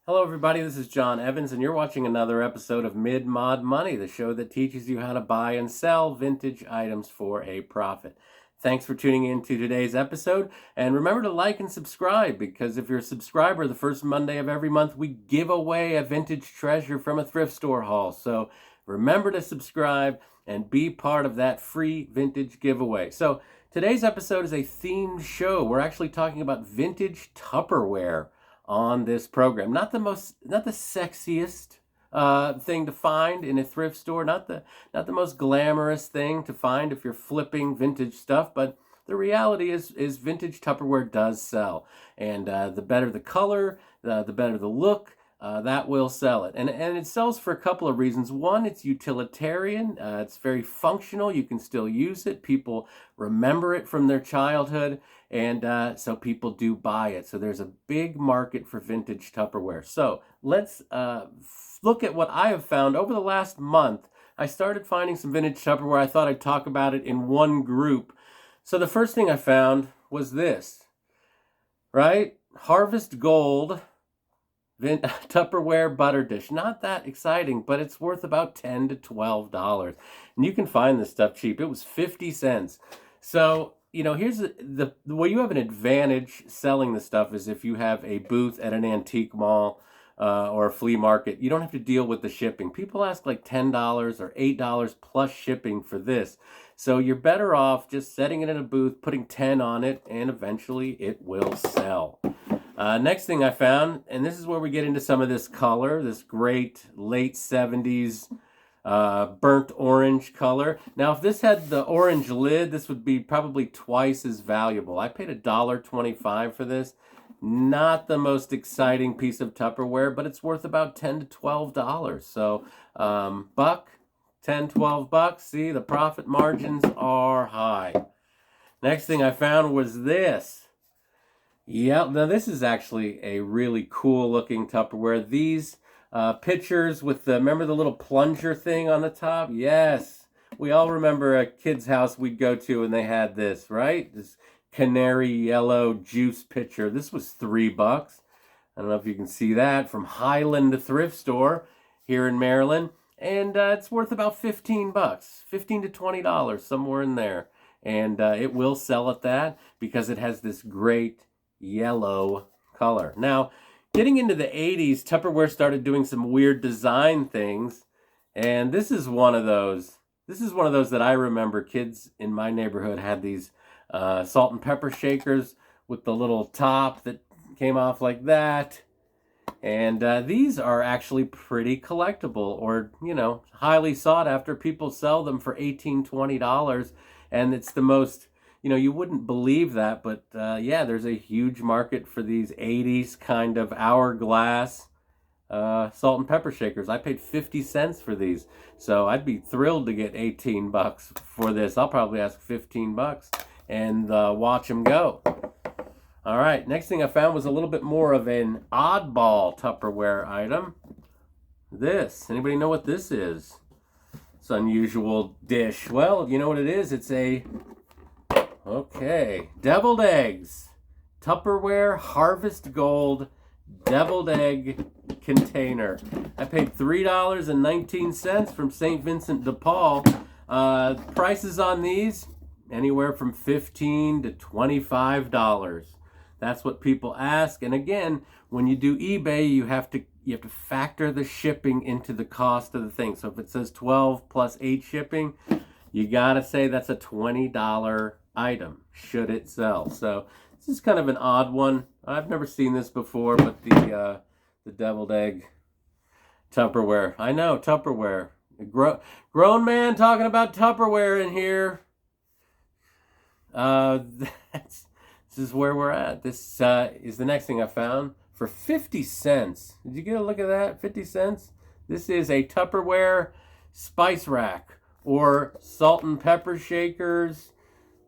Hello, everybody. This is John Evans, and you're watching another episode of Mid-Mod Money, the show that teaches you how to buy and sell vintage items for a profit. Thanks for tuning in to today's episode, and remember to like and subscribe, because if you're a subscriber, the first Monday of every month, we give away a vintage treasure from a thrift store haul. So remember to subscribe and be part of that free vintage giveaway. So today's episode is a themed show. We're actually talking about vintage Tupperware on this program. Not the sexiest thing to find in a thrift store, not the most glamorous thing to find if you're flipping vintage stuff, but the reality is vintage Tupperware does sell, and the better the color, the better the look. That will sell it, and it sells for a couple of reasons. One, it's utilitarian. It's very functional. You can still use it. People remember it from their childhood, and so people do buy it. So there's a big market for vintage Tupperware. So let's look at what I have found over the last month. I started finding some vintage Tupperware. I thought I'd talk about it in one group. So the first thing I found was this, right? Harvest Gold Tupperware butter dish. Not that exciting, but it's worth about $10 to $12. And you can find this stuff cheap. It was 50 cents. So, here's the way you have an advantage selling this stuff is if you have a booth at an antique mall or a flea market. You don't have to deal with the shipping. People ask like $10 or $8 plus shipping for this. So you're better off just setting it in a booth, putting 10 on it, and eventually it will sell. Next thing I found, and this is where we get into some of this color, this great late 70s burnt orange color. Now, if this had the orange lid, this would be probably twice as valuable. I paid $1.25 for this. Not the most exciting piece of Tupperware, but it's worth about $10 to $12. So, buck, 10, 12 bucks. See, the profit margins are high. Next thing I found was this. Yeah, now this is actually a really cool looking Tupperware. These pictures with remember the little plunger thing on the top? Yes, we all remember a kid's house we'd go to and they had this, right? This Canary yellow juice pitcher. This was $3. I don't know if you can see that, from Highland Thrift Store here in Maryland. And it's worth about $15, $15 to $20, somewhere in there. And it will sell at that because it has this great yellow color. Now, getting into the 80s, Tupperware started doing some weird design things, and this is one of those. This is one of those that I remember kids in my neighborhood had these salt and pepper shakers with the little top that came off like that. And these are actually pretty collectible, or, highly sought after. People sell them for $18, $20, and it's the most, you wouldn't believe that, but yeah, there's a huge market for these 80s kind of hourglass salt and pepper shakers. I paid 50 cents for these, so I'd be thrilled to get $18 for this. I'll probably ask $15 and watch them go. All right, next thing I found was a little bit more of an oddball Tupperware item. This, anybody know what this is? It's an unusual dish. Well, you know what it is? It's okay, deviled eggs. Tupperware Harvest Gold deviled egg container. I paid $3.19 from St. Vincent de Paul. Prices on these, anywhere from $15 to $25. That's what people ask. And again, when you do eBay, you have to factor the shipping into the cost of the thing. So if it says 12 plus 8 shipping, you gotta say that's a $20 item should it sell. So this is kind of an odd one. I've never seen this before, but the deviled egg Tupperware. I know, Tupperware. Grown man talking about Tupperware in here. This is where we're at. This is the next thing I found for 50 cents. Did you get a look at that? 50 cents? This is a Tupperware spice rack or salt and pepper shakers,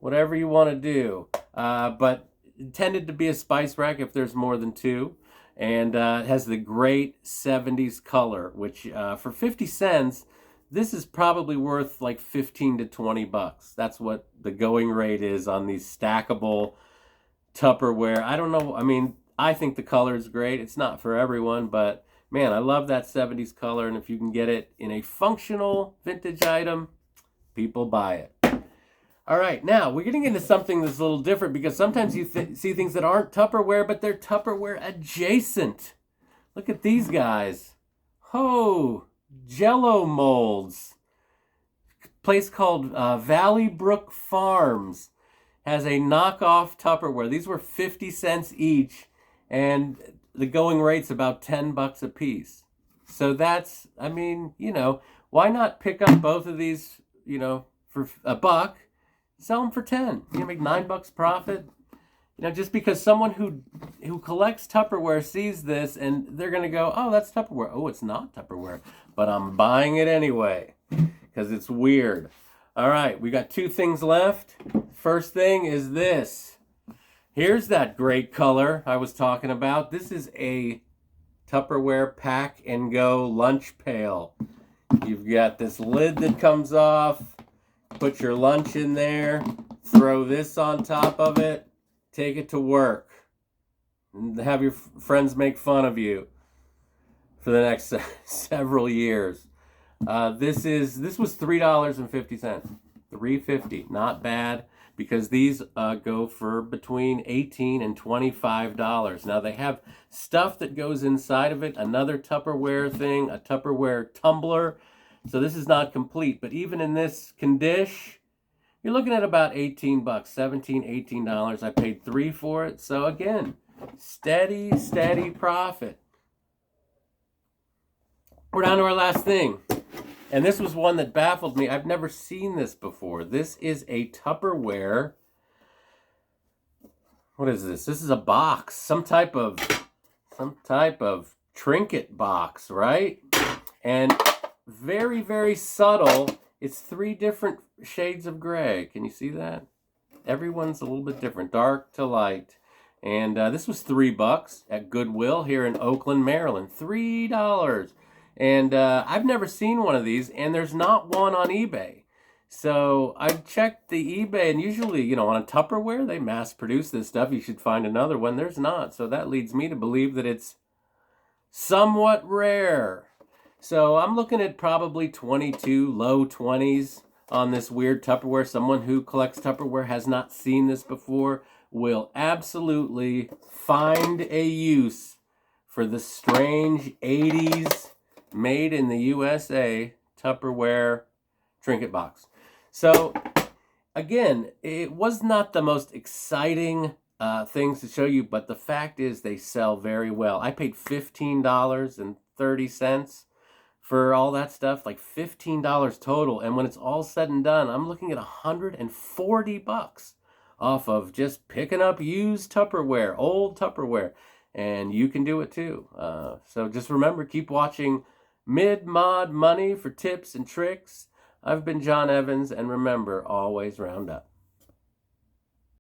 whatever you want to do. But intended to be a spice rack if there's more than two. And it has the great 70s color, which for 50 cents, this is probably worth like 15 to 20 bucks. That's what the going rate is on these stackable Tupperware. I don't know. I mean, I think the color is great. It's not for everyone, but man, I love that 70s color. And if you can get it in a functional vintage item, people buy it. All right, now we're getting into something that's a little different because sometimes you see things that aren't Tupperware, but they're Tupperware adjacent. Look at these guys. Oh, Jello molds. Place called Valley Brook Farms has a knockoff Tupperware. These were 50 cents each, and the going rate's about $10 a piece. So that's, I mean, you know, why not pick up both of these, you know, for $1, sell them for 10. You make $9 profit. You know, just because someone who collects Tupperware sees this and they're going to go, oh, that's Tupperware. Oh, it's not Tupperware, but I'm buying it anyway because it's weird. All right, we got 2 things left. First thing is this. Here's that great color I was talking about. This is a Tupperware pack and go lunch pail. You've got this lid that comes off. Put your lunch in there. Throw this on top of it. Take it to work. And have your friends make fun of you for the next several years. This was $3.50. $3.50, not bad, because these go for between $18 and $25. Now they have stuff that goes inside of it, another Tupperware thing, a Tupperware tumbler. So this is not complete, but even in this condition, you're looking at about $18, $17, $18. I paid $3 for it. So again, steady profit. We're down to our last thing. And this was one that baffled me. I've never seen this before. This is a Tupperware. What is this? This is a box. Some type of trinket box, right? And very, very subtle. It's 3 different shades of gray. Can you see that? Everyone's a little bit different, dark to light. And this was $3 at Goodwill here in Oakland, Maryland. $3. And I've never seen one of these, and there's not one on eBay. So I checked the eBay, and usually, you know, on a Tupperware, they mass produce this stuff. You should find another one. There's not. So that leads me to believe that it's somewhat rare. So I'm looking at probably 22, low 20s on this weird Tupperware. Someone who collects Tupperware has not seen this before will absolutely find a use for the strange 80s made in the USA Tupperware trinket box. So again, it was not the most exciting things to show you, but the fact is they sell very well. I paid $15.30 for all that stuff, like $15 total. And when it's all said and done, I'm looking at $140 off of just picking up used Tupperware, old Tupperware. And you can do it too. So just remember, keep watching Mid-Mod Money for tips and tricks. I've been John Evans, and remember, always round up.